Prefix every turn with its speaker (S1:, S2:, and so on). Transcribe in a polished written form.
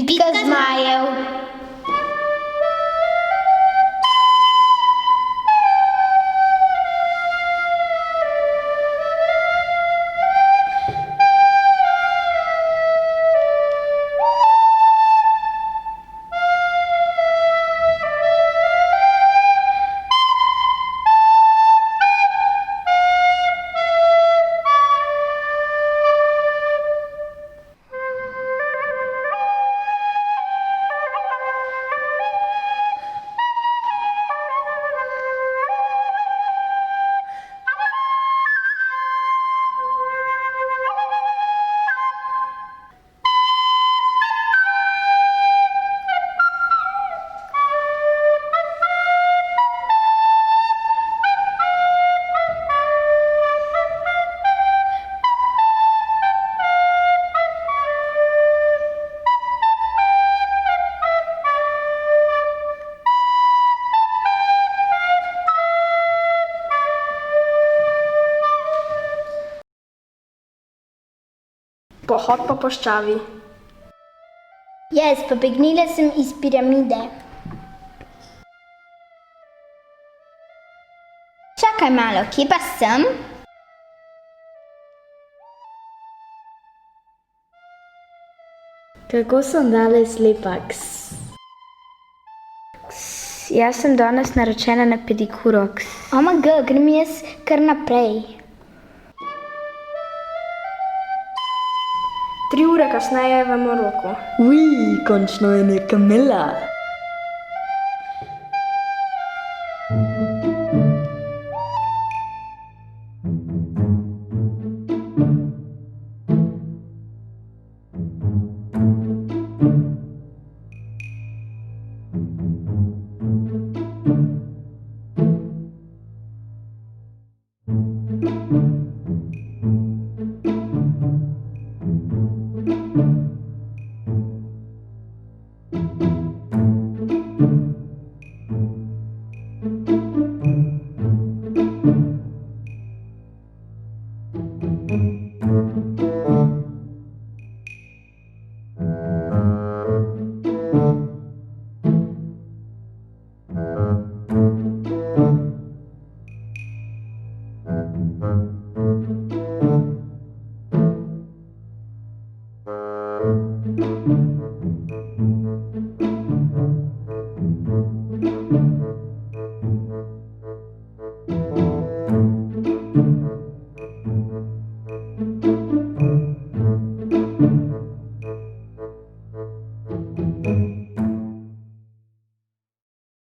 S1: Bitka zmajev.
S2: Pohod po puščavi.
S1: Jaz pobegnila sem iz piramide. Čakaj malo, kje pa sem?
S2: Kako sem danes lepa? Jaz sem danes naročena na pedikuro.
S1: OMG, grem jaz kar naprej.
S2: 3 ure kasneje v Maroku.
S3: Končno je neka mila.